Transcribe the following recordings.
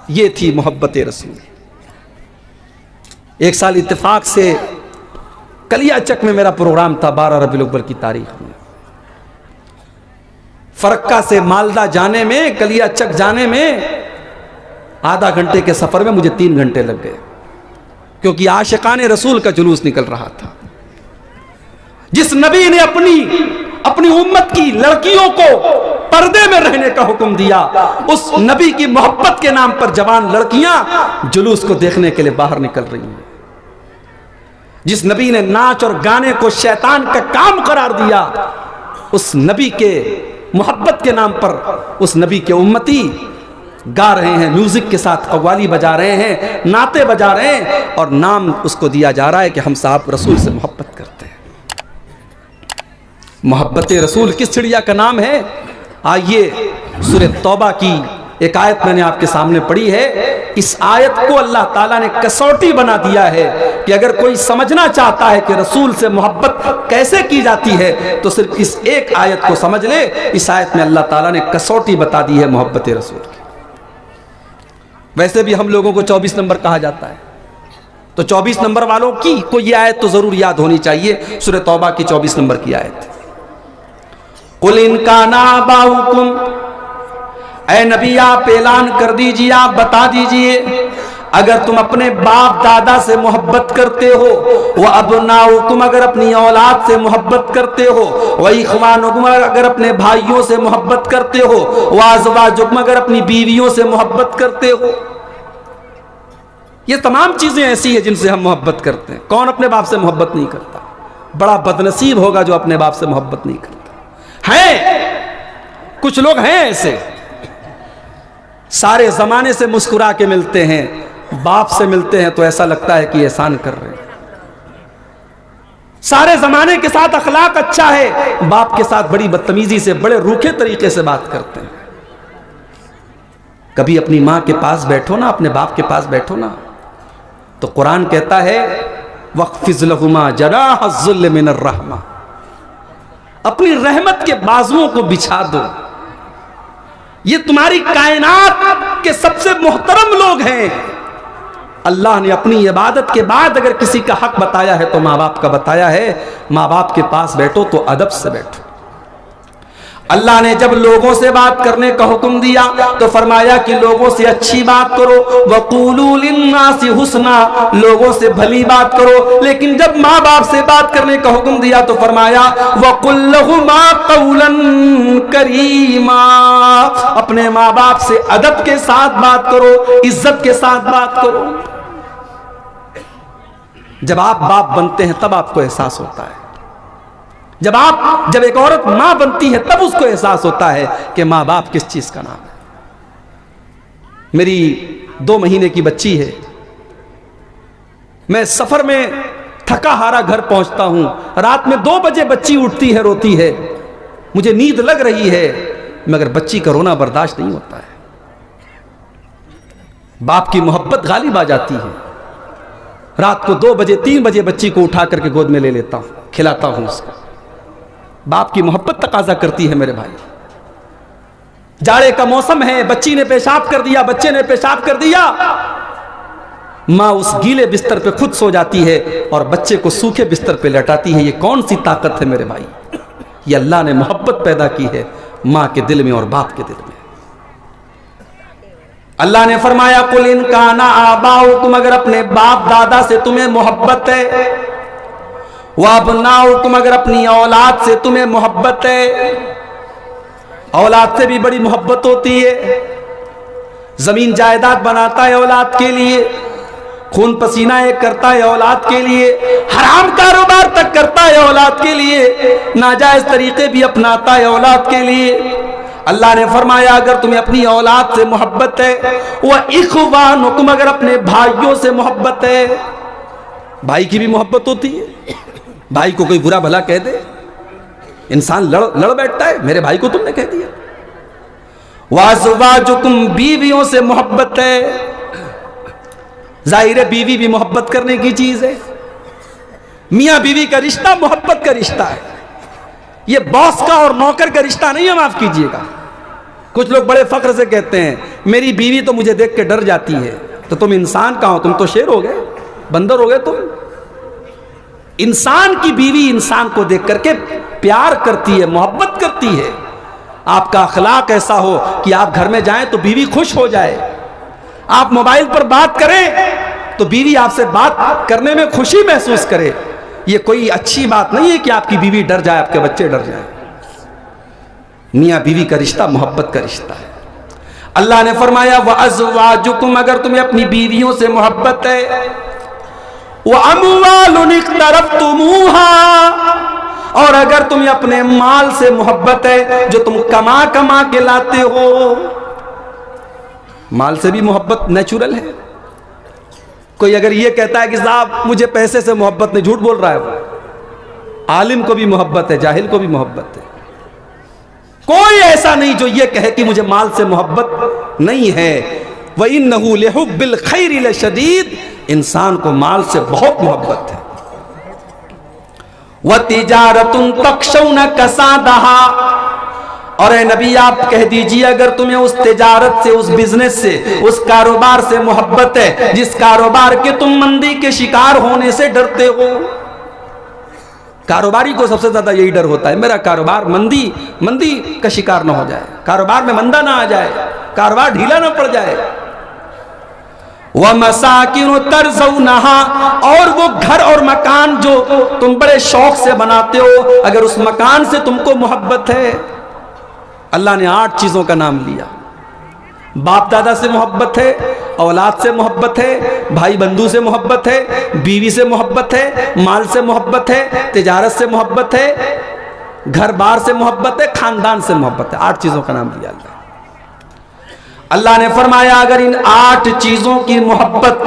ये थी मोहब्बत रसूल। एक साल इत्तेफाक से कलियाचक में मेरा प्रोग्राम था, 12 रबीउल अव्वल की तारीख में। फरक्का से मालदा जाने में, कलियाचक जाने में आधा घंटे के सफर में मुझे 3 घंटे लग गए, क्योंकि आशिकाने रसूल का जुलूस निकल रहा था। जिस नबी ने अपनी उम्मत की लड़कियों को पर्दे में रहने का हुक्म दिया, उस नबी की मोहब्बत के नाम पर जवान लड़कियां जुलूस को देखने के लिए बाहर निकल रही हैं। जिस नबी ने नाच और गाने को शैतान का काम करार दिया, उस नबी के मोहब्बत के नाम पर उस नबी के उम्मती गा रहे हैं, म्यूजिक के साथ कव्वाली बजा रहे हैं, नाते बजा रहे हैं, और नाम उसको दिया जा रहा है कि हम साहब रसूल से मोहब्बत करते हैं। मोहब्बत रसूल किस चिड़िया का नाम है? आइए, सूरह तौबा की एक आयत मैंने आपके सामने पढ़ी है। इस आयत को अल्लाह ताला ने कसौटी बना दिया है कि अगर कोई समझना चाहता है कि रसूल से मोहब्बत कैसे की जाती है, तो सिर्फ इस एक आयत को समझ ले। इस आयत में अल्लाह ताला ने कसौटी बता दी है मोहब्बत रसूल की। वैसे भी हम लोगों को 24 नंबर कहा जाता है, तो 24 नंबर वालों की को यह आयत तो जरूर याद होनी चाहिए। सूरह तौबा की 24 नंबर की आयत, कुल इनका ना बाहुकुम, ऐ नबी आप ऐलान कर दीजिए, आप बता दीजिए, अगर तुम अपने बाप दादा से मोहब्बत करते हो, वह अबनाउकुम, अगर अपनी औलाद से मोहब्बत करते हो, वही इख्वानुकुम, अगर अपने भाइयों से मोहब्बत करते हो, वह अज़वाजुकुम, अगर अपनी बीवियों से मोहब्बत करते हो। ये तमाम चीजें ऐसी हैं जिनसे हम मोहब्बत करते हैं। कौन अपने बाप से मोहब्बत नहीं करता? बड़ा बदनसीब होगा जो अपने बाप से मोहब्बत नहीं करता। हैं कुछ लोग हैं ऐसे, सारे जमाने से मुस्कुरा के मिलते हैं, बाप से मिलते हैं तो ऐसा लगता है कि एहसान कर रहे हैं। सारे जमाने के साथ अखलाक अच्छा है, बाप के साथ बड़ी बदतमीजी से, बड़े रूखे तरीके से बात करते हैं। कभी अपनी मां के पास बैठो ना, अपने बाप के पास बैठो ना, तो कुरान कहता है वक़्फ़िज़ लहुमा जनाह मिनर रहमा, अपनी रहमत के बाजुओं को बिछा दो। ये तुम्हारी कायनात के सबसे मोहतरम लोग हैं। अल्लाह ने अपनी इबादत के बाद अगर किसी का हक बताया है तो माँ बाप का बताया है। माँ बाप के पास बैठो तो अदब से बैठो। अल्लाह ने जब लोगों से बात करने का हुक्म दिया तो फरमाया कि लोगों से अच्छी बात करो, वक़ूलू लिन्नासी हुस्ना, लोगों से भली बात करो। लेकिन जब माँ बाप से बात करने का हुक्म दिया तो फरमाया वक़ुल लहुमा क़ौलन करीमा, अपने माँ बाप से अदब के साथ बात करो, इज्जत के साथ बात करो। जब आप बाप बनते हैं तब आपको एहसास होता है, जब एक औरत मां बनती है तब उसको एहसास होता है कि मां बाप किस चीज का नाम है। मेरी 2 महीने की बच्ची है, मैं सफर में थका हारा घर पहुंचता हूं, रात में 2 बजे बच्ची उठती है, रोती है, मुझे नींद लग रही है, मगर बच्ची का रोना बर्दाश्त नहीं होता है। बाप की मोहब्बत गालिब आ जाती है। रात को 2 बजे 3 बजे बच्ची को उठा करके गोद में ले लेता हूं, खिलाता हूं उसको। बाप की मोहब्बत तकाजा करती है मेरे भाई। जाड़े का मौसम है, बच्ची ने पेशाब कर दिया, बच्चे ने पेशाब कर दिया, माँ उस गीले बिस्तर पे खुद सो जाती है और बच्चे को सूखे बिस्तर पे लटाती है। ये कौन सी ताकत है मेरे भाई? ये अल्लाह ने मोहब्बत पैदा की है माँ के दिल में और बाप के दिल में। अल्लाह ने फरमाया कुल इन काना आबाउकुम, अगर अपने बाप दादा से तुम्हें मोहब्बत है, वअबनाउकुम, अगर अपनी औलाद से तुम्हें मोहब्बत है। औलाद से भी बड़ी मोहब्बत होती है। जमीन जायदाद बनाता है औलाद के लिए, खून पसीना एक करता है औलाद के लिए, हराम कारोबार तक करता है औलाद के लिए, नाजायज तरीके भी अपनाता है औलाद के लिए। अल्लाह ने फरमाया अगर तुम्हें अपनी औलाद से मोहब्बत है, वह इख्वानुकुम, अगर अपने भाइयों से मोहब्बत है। भाई की भी मोहब्बत होती है। भाई को कोई बुरा भला कह दे, इंसान लड़ बैठता है, मेरे भाई को तुमने कह दिया। वाज़वाजुकुम, बीवियों से मोहब्बत है। जाहिर है बीवी भी मोहब्बत करने की चीज है। मियां बीवी का रिश्ता मोहब्बत का रिश्ता है। ये बॉस का और नौकर का रिश्ता नहीं है, माफ कीजिएगा। कुछ लोग बड़े फख्र से कहते हैं मेरी बीवी तो मुझे देख के डर जाती है। तो तुम इंसान कहाँ हो? तुम तो शेर हो गए, बंदर हो गए तुम। इंसान की बीवी इंसान को देख करके प्यार करती है, मोहब्बत करती है। आपका अखलाक ऐसा हो कि आप घर में जाएं तो बीवी खुश हो जाए। आप मोबाइल पर बात करें तो बीवी आपसे बात करने में खुशी महसूस करे। ये कोई अच्छी बात नहीं है कि आपकी बीवी डर जाए, आपके बच्चे डर जाए। मियाँ बीवी का रिश्ता मोहब्बत का रिश्ता है। अल्लाह ने फरमाया व अज़वाजुकुम, अगर तुम्हें अपनी बीवियों से मोहब्बत है, व अमवालुन इक़्तरफ़्तुमूहा, और अगर तुम्हें अपने माल से मोहब्बत है जो तुम कमा कमा के लाते हो। माल से भी मोहब्बत नेचुरल है। कोई अगर ये कहता है कि साहब मुझे पैसे से मोहब्बत नहीं, झूठ बोल रहा है वो। आलिम को भी मोहब्बत है, जाहिल को भी मोहब्बत है। कोई ऐसा नहीं जो ये कहे कि मुझे माल से मोहब्बत नहीं है। व इन्नहु लिहुब्बिल खैरि लशदीद, इंसान को माल से बहुत मोहब्बत है। व तिजारतुन तख्शौना कसादहा, और ए नबी आप कह दीजिए अगर तुम्हें उस तिजारत से, उस बिजनेस से, उस कारोबार से मोहब्बत है जिस कारोबार के तुम मंदी के शिकार होने से डरते हो। कारोबारी को सबसे ज्यादा यही डर होता है, मेरा कारोबार मंदी का शिकार ना हो जाए, कारोबार में मंदा ना आ जाए, कारोबार ढीला ना पड़ जाए। व मसाकिन तरज़ौनहा, और वो घर और मकान जो तुम बड़े शौक से बनाते हो, अगर उस मकान से तुमको मोहब्बत है। अल्लाह ने 8 चीजों का नाम लिया। बाप दादा से मोहब्बत है, औलाद से मोहब्बत है, भाई बंधु से मोहब्बत है, बीवी से मोहब्बत है, माल से मोहब्बत है, तिजारत से मोहब्बत है, घर बार से मोहब्बत है, खानदान से मोहब्बत है। 8 चीजों का नाम लिया अल्लाह ने फरमाया अगर इन 8 चीजों की मोहब्बत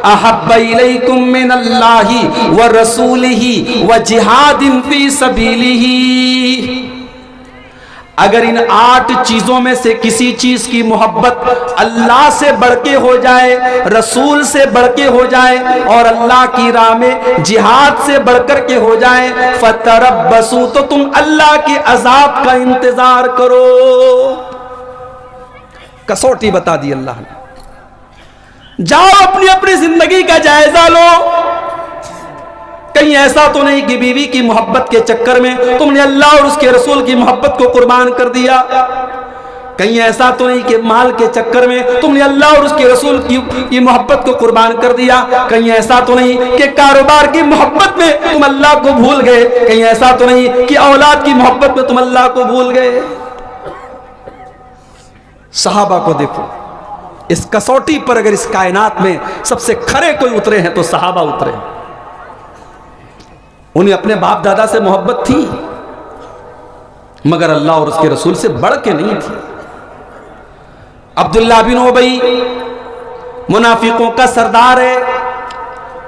अहब्बा इलैकुम मिनल्लाहि व रसूलिही व जिहादिन फी सबीलिही, अगर इन 8 चीजों में से किसी चीज की मोहब्बत अल्लाह से बढ़ के हो जाए, रसूल से बढ़ के हो जाए, और अल्लाह की राह में जिहाद से बढ़कर के हो जाए, फतरब्बसू, तो तुम अल्लाह के अजाब का इंतजार करो। कसौटी बता दी अल्लाह ने। जाओ अपनी अपनी जिंदगी का जायजा लो। कहीं ऐसा तो नहीं कि बीवी की मोहब्बत के चक्कर में तुमने अल्लाह और उसके रसूल की मोहब्बत को कुर्बान कर दिया। कहीं ऐसा तो नहीं कि माल के चक्कर में तुमने अल्लाह और उसके रसूल की मोहब्बत को कुर्बान कर दिया। कहीं ऐसा तो नहीं कि कारोबार की मोहब्बत में तुम अल्लाह को भूल गए। कहीं ऐसा तो नहीं कि औलाद की मोहब्बत में तुम अल्लाह को भूल गए। सहाबा को देखो, इस कसौटी पर अगर इस कायनात में सबसे खरे कोई उतरे हैं तो सहाबा उतरे। उन्हें अपने बाप दादा से मोहब्बत थी, मगर अल्लाह और उसके रसूल से बढ़ के नहीं थी। अब्दुल्ला बिन उबई मुनाफिकों का सरदार है,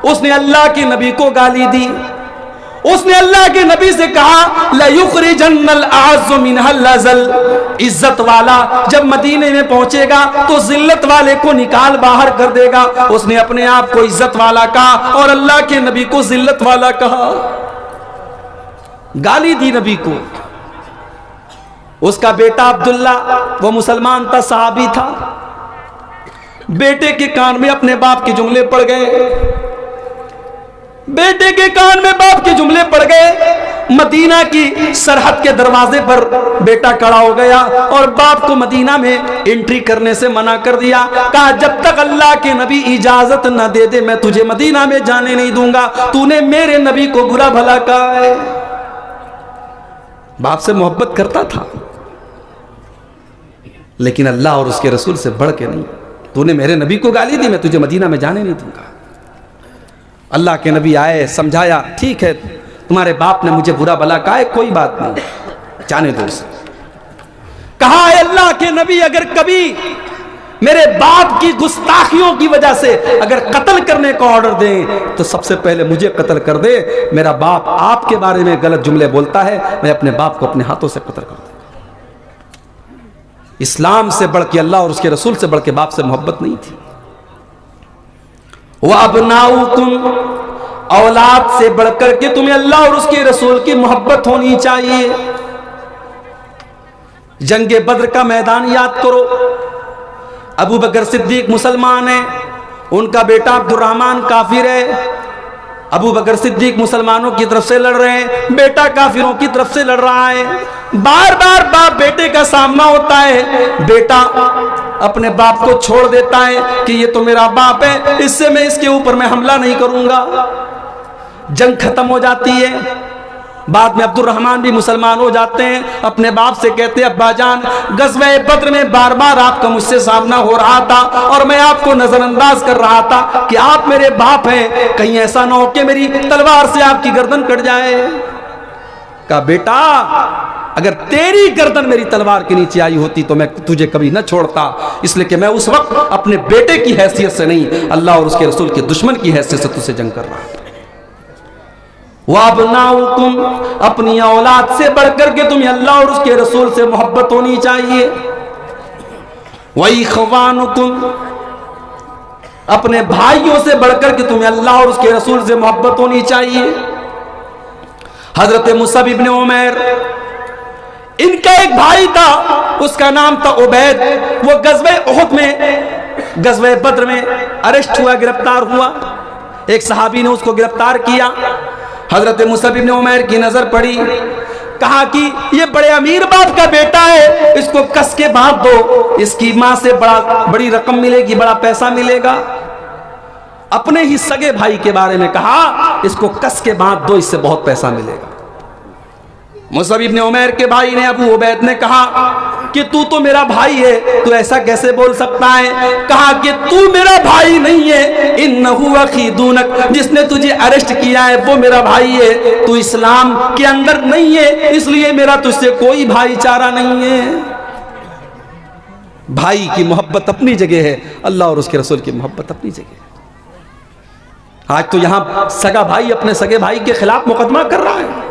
उसने अल्लाह के नबी को गाली दी। उसने अल्लाह के नबी से कहा ला युखरिजन्नल आज़्ज़ु मिनहल अज़ल, इज्जत वाला जब मदीने में पहुंचेगा तो जिल्लत वाले को निकाल बाहर कर देगा। उसने अपने आप को इज्जत वाला कहा और अल्लाह के नबी को जिल्लत वाला कहा, गाली दी नबी को। उसका बेटा अब्दुल्ला वो मुसलमान था, सहाबी था, बेटे के कान में अपने बाप के जुमले पड़ गए। बेटे के कान में बाप के जुमले पड़ गए। मदीना की सरहद के दरवाजे पर बेटा खड़ा हो गया और बाप को मदीना में एंट्री करने से मना कर दिया। कहा जब तक अल्लाह के नबी इजाजत न दे दे मैं तुझे मदीना में जाने नहीं दूंगा। तूने मेरे नबी को बुरा भला कहा है। बाप से मोहब्बत करता था लेकिन अल्लाह और उसके रसूल से बढ़ के नहीं। तूने मेरे नबी को गाली दी, मैं तुझे मदीना में जाने नहीं दूंगा। अल्लाह के नबी आए, समझाया, ठीक है तुम्हारे बाप ने मुझे बुरा भला कहा है, कोई बात नहीं, जाने दो उसे। कहा है अल्लाह के नबी अगर कभी मेरे बाप की गुस्ताखियों की वजह से अगर कत्ल करने का ऑर्डर दें तो सबसे पहले मुझे कत्ल कर दे। मेरा बाप आपके बारे में गलत जुमले बोलता है, मैं अपने बाप को अपने हाथों से कत्ल कर दूंगा। इस्लाम से बढ़ के, अल्लाह और उसके रसूल से बढ़ के बाप से मोहब्बत नहीं थी। वह अबनाउकुम, औलाद से बढ़कर के तुम्हें अल्लाह और उसके रसूल की मोहब्बत होनी चाहिए। जंगे बद्र का मैदान याद करो। अबू बकर सिद्दीक मुसलमान है, उनका बेटा अब्दुर्रहमान काफिर है। अबू बकर सिद्दीक मुसलमानों की तरफ से लड़ रहे हैं, बेटा काफिरों की तरफ से लड़ रहा है। बार बार बाप बेटे का सामना होता है, बेटा अपने बाप को छोड़ देता है कि ये तो मेरा बाप है, इससे मैं इसके ऊपर मैं हमला नहीं करूंगा। जंग खत्म हो जाती है। बाद में अब्दुर्रहमान भी मुसलमान हो जाते हैं, अपने बाप से कहते हैं अब्बा जान, गज़वे बद्र में बार बार आपका मुझसे सामना हो रहा था और मैं आपको नजरअंदाज कर रहा था कि आप मेरे बाप हैं, कहीं ऐसा ना हो कि मेरी तलवार से आपकी गर्दन कट जाए। कहा बेटा अगर तेरी गर्दन मेरी तलवार के नीचे आई होती तो मैं तुझे कभी न छोड़ता, इसलिए कि मैं उस वक्त अपने बेटे की हैसियत से नहीं, अल्लाह और उसके रसूल के दुश्मन की हैसियत से तुझसे जंग कर रहा था। वाबनाउकुम, अपनी औलाद से बढ़कर के तुम्हें अल्लाह और उसके रसूल से मोहब्बत होनी चाहिए। वइख्वानुकुम, अपने भाइयों से बढ़कर के तुम्हें अल्लाह और उसके रसूल से मोहब्बत होनी चाहिए। हजरत मुसअब इब्न उमैर, इनका एक भाई था, उसका नाम था उबैद। वो गज़वे उहद में, गज़वे बद्र में अरेस्ट हुआ, गिरफ्तार हुआ। एक सहाबी ने उसको गिरफ्तार किया। हजरत मुसअब इब्न उमैर की नजर पड़ी, कहा कि ये बड़े अमीर बाप का बेटा है, इसको कस के बांध दो, इसकी मां से बड़ी रकम मिलेगी, बड़ा पैसा मिलेगा। अपने ही सगे भाई के बारे में कहा, इसको कस के बांध दो, इससे बहुत पैसा मिलेगा। मुसअब इब्न उमैर के भाई ने, अबू उबैद ने कहा कि तू तो मेरा भाई है, तू ऐसा कैसे बोल सकता है? कहा कि तू मेरा भाई नहीं है, इन्नहु अखी दूनक, जिसने तुझे अरेस्ट किया है वो मेरा भाई है, तू इस्लाम के अंदर नहीं है, इसलिए मेरा तुझसे कोई भाईचारा नहीं है। भाई की मोहब्बत अपनी जगह है, अल्लाह और उसके रसूल की मोहब्बत अपनी जगह है। आज तो यहां सगा भाई अपने सगे भाई के खिलाफ मुकदमा कर रहा है,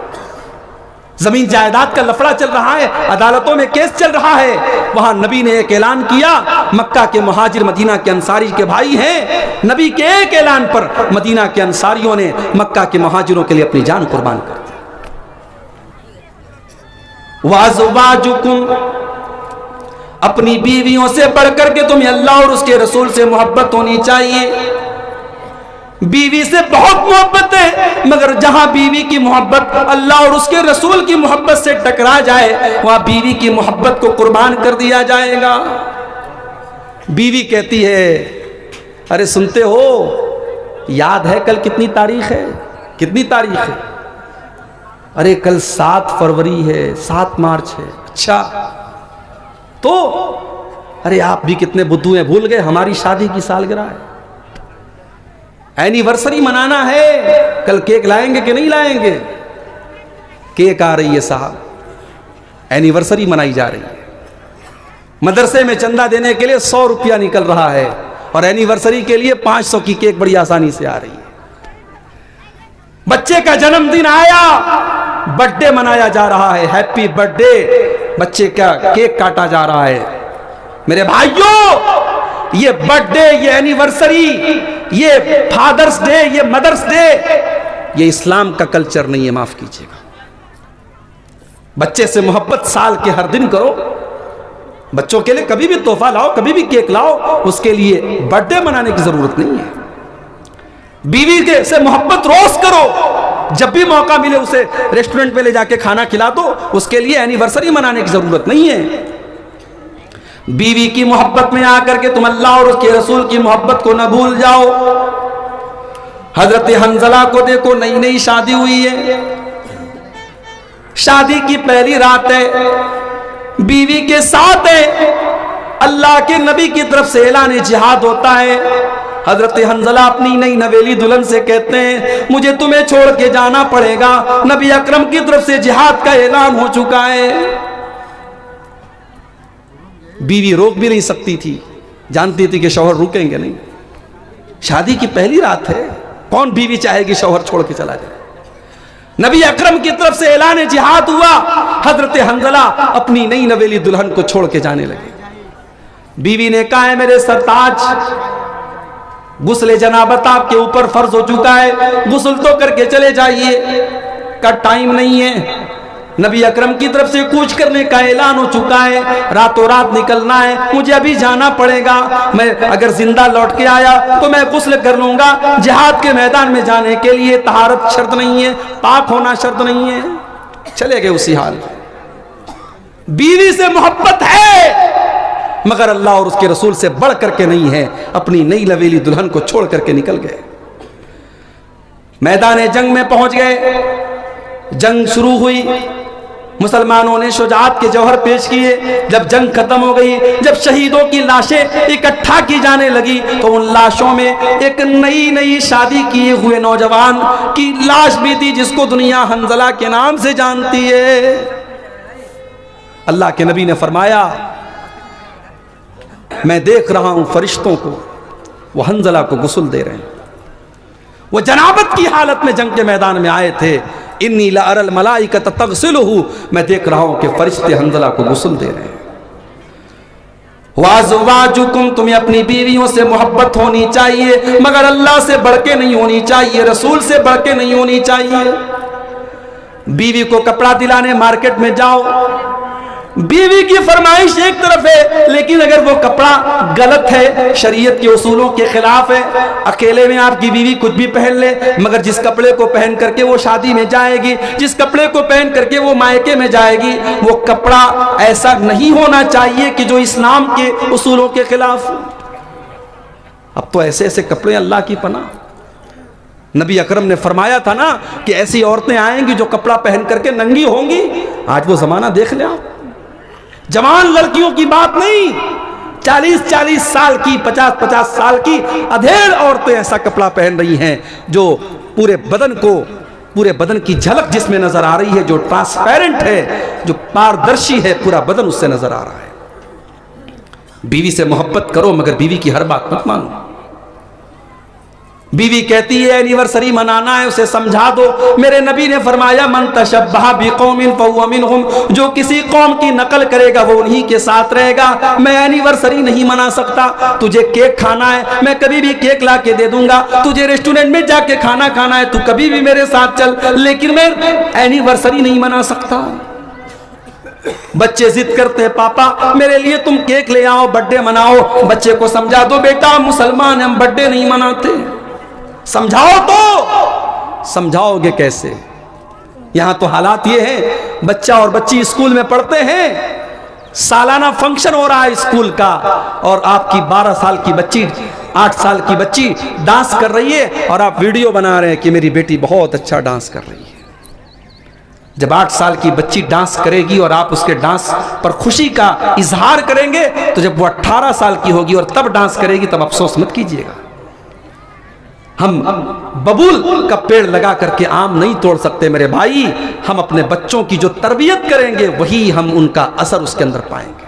जमीन जायदाद का लफड़ा चल रहा है, अदालतों में केस चल रहा है। वहां नबी ने एक ऐलान किया, मक्का के मुहाजिर मदीना के अंसारी के भाई हैं। नबी के एक ऐलान पर मदीना के अंसारियों ने मक्का के मुहाजिरों के लिए अपनी जान कुर्बान कर दी। वाज़वाजुकुम, अपनी बीवियों से बढ़कर के तुम्हें अल्लाह और उसके रसूल से मोहब्बत होनी चाहिए। बीवी से बहुत मोहब्बत है, मगर जहां बीवी की मोहब्बत अल्लाह और उसके रसूल की मोहब्बत से टकरा जाए, वहां बीवी की मोहब्बत को कुर्बान कर दिया जाएगा। बीवी कहती है, अरे सुनते हो, याद है कल कितनी तारीख है? कितनी तारीख है? अरे कल 7 फरवरी है, 7 मार्च है। अच्छा, तो अरे आप भी कितने बुद्धू हैं, भूल गए हमारी शादी की सालगिरह है, एनिवर्सरी मनाना है, कल केक लाएंगे कि नहीं लाएंगे? केक आ रही है साहब, एनिवर्सरी मनाई जा रही है। मदरसे में चंदा देने के लिए 100 रुपया निकल रहा है और एनिवर्सरी के लिए 500 की केक बड़ी आसानी से आ रही है। बच्चे का जन्मदिन आया, बर्थडे मनाया जा रहा है, हैप्पी बर्थडे, बच्चे का केक काटा जा रहा है। मेरे भाइयों, ये बर्थडे, ये एनिवर्सरी, ये फादर्स डे, ये मदर्स डे, ये इस्लाम का कल्चर नहीं है, माफ कीजिएगा। बच्चे से मोहब्बत साल के हर दिन करो, बच्चों के लिए कभी भी तोहफा लाओ, कभी भी केक लाओ, उसके लिए बर्थडे मनाने की जरूरत नहीं है। बीवी के से मोहब्बत रोज करो, जब भी मौका मिले उसे रेस्टोरेंट में ले जाके खाना खिला दो, उसके लिए एनिवर्सरी मनाने की जरूरत नहीं है। बीवी की मोहब्बत में आकर के तुम अल्लाह और उसके रसूल की मोहब्बत को न भूल जाओ। हजरत हंजला को देखो, नई नई शादी हुई है, शादी की पहली रात है, बीवी के साथ है, अल्लाह के नबी की तरफ से ऐलान जिहाद होता है। हजरत हंजला अपनी नई नवेली दुल्हन से कहते हैं, मुझे तुम्हें छोड़ के जाना पड़ेगा, नबी अकरम की तरफ से जिहाद का ऐलान हो चुका है। बीवी रोक भी नहीं सकती थी, जानती थी कि शौहर रुकेंगे नहीं, शादी की पहली रात है, कौन बीवी चाहेगी शौहर छोड़ के चला जाए। नबी अकरम की तरफ से ऐलान जिहाद हुआ, हजरत हंजला अपनी नई नवेली दुल्हन को छोड़ के जाने लगे। बीवी ने कहा है, मेरे सरताज, गुस्ले जनाबत आपके ऊपर फर्ज हो चुका है, गुस्ल तो करके चले जाइए, का टाइम नहीं है। नबी अकरम की तरफ से कूच करने का ऐलान हो चुका है, रातों रात निकलना है, मुझे अभी जाना पड़ेगा। मैं अगर जिंदा लौट के आया तो मैं गुस्ल कर लूंगा। जिहाद के मैदान में जाने के लिए तहारत शर्त नहीं है, पाक होना शर्त नहीं है। चले गए उसी हाल। बीवी से मोहब्बत है मगर अल्लाह और उसके रसूल से बढ़ करके नहीं है। अपनी नई लवेली दुल्हन को छोड़ करके निकल गए, मैदान जंग में पहुंच गए। जंग शुरू हुई, मुसलमानों ने शुजाअत के जौहर पेश किए। जब जंग खत्म हो गई, जब शहीदों की लाशें इकट्ठा की जाने लगी तो उन लाशों में एक नई शादी किए हुए नौजवान की लाश भी थी, जिसको दुनिया हंजला के नाम से जानती है। अल्लाह के नबी ने फरमाया, मैं देख रहा हूं फरिश्तों को, वो हंजला को गुस्ल दे रहे हैं। वो जनाबत की हालत में जंग के मैदान में आए थे। इन्नी ला अरल मलाइकत तग़सिलुहु, मैं देख रहा हूं कि फरिश्ते हंजला को गुस्ल दे रहे हैं। वाज़वाजुकुम, तुम्हें अपनी बीवियों से मोहब्बत होनी चाहिए मगर अल्लाह से बढ़ के नहीं होनी चाहिए, रसूल से बढ़ के नहीं होनी चाहिए। बीवी को कपड़ा दिलाने मार्केट में जाओ, बीवी की फरमाइश एक तरफ है, लेकिन अगर वो कपड़ा गलत है, शरीयत के उसूलों के खिलाफ है, अकेले में आपकी बीवी कुछ भी पहन ले, मगर जिस कपड़े को पहन करके वो शादी में जाएगी, जिस कपड़े को पहन करके वो मायके में जाएगी, वो कपड़ा ऐसा नहीं होना चाहिए कि जो इस्लाम के उसूलों के खिलाफ। अब तो ऐसे ऐसे कपड़े अल्लाह की पनाह। नबी अकरम ने फरमाया था ना कि ऐसी औरतें आएंगी जो कपड़ा पहन करके नंगी होंगी। आज वो जमाना देख ले आप, जवान लड़कियों की बात नहीं, 40-40 साल की, 50-50 साल की अधेड़ औरतें ऐसा कपड़ा पहन रही हैं जो पूरे बदन की झलक जिसमें नजर आ रही है, जो ट्रांसपेरेंट है, जो पारदर्शी है, पूरा बदन उससे नजर आ रहा है। बीवी से मोहब्बत करो मगर बीवी की हर बात मत मानो। बीवी कहती है एनिवर्सरी मनाना है, उसे समझा दो। मेरे नबी ने फरमाया, मन तशब्बह बिकौमिन फहुव मिनहुम, जो किसी कौम की नकल करेगा वो उन्हीं के साथ रहेगा। मैं एनिवर्सरी नहीं मना सकता, तुझे केक खाना है मैं कभी भी केक ला के दे दूंगा, तुझे रेस्टोरेंट में जाके खाना खाना है तू कभी भी मेरे साथ चल, लेकिन मैं एनिवर्सरी नहीं मना सकता। बच्चे जिद करते हैं, पापा मेरे लिए तुम केक ले आओ, बर्थडे मनाओ। बच्चे को समझा दो, बेटा मुसलमान हम बर्थडे नहीं मनाते। समझाओ तो समझाओगे कैसे? यहां तो हालात ये हैं, बच्चा और बच्ची स्कूल में पढ़ते हैं, सालाना फंक्शन हो रहा है स्कूल का, और आपकी 12 साल की बच्ची, 8 साल की बच्ची डांस कर रही है और आप वीडियो बना रहे हैं कि मेरी बेटी बहुत अच्छा डांस कर रही है। जब 8 साल की बच्ची डांस करेगी और आप उसके डांस पर खुशी का इजहार करेंगे, तो जब वो 18 साल की होगी और तब डांस करेगी, तब अफसोस मत कीजिएगा। हम बबूल का पेड़ लगा करके आम नहीं तोड़ सकते मेरे भाई। हम अपने बच्चों की जो तरबियत करेंगे वही हम उनका असर उसके अंदर पाएंगे।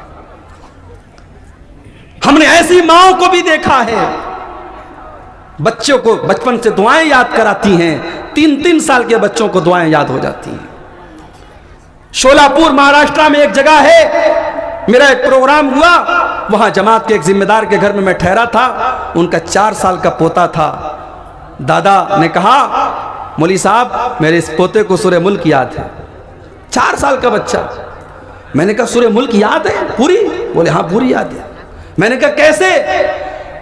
हमने ऐसी माओं को भी देखा है, बच्चों को बचपन से दुआएं याद कराती हैं, 3-3 साल के बच्चों को दुआएं याद हो जाती हैं। शोलापुर महाराष्ट्र में एक जगह है, मेरा एक प्रोग्राम हुआ, वहां जमात के एक जिम्मेदार के घर में मैं ठहरा था। उनका 4 साल का पोता था। दादा ने कहा, मौली साहब मेरे इस पोते को सूरह मुल्क याद है। 4 साल का बच्चा। मैंने कहा सूरह मुल्क याद है पूरी? बोले हाँ पूरी याद है। मैंने कहा कैसे?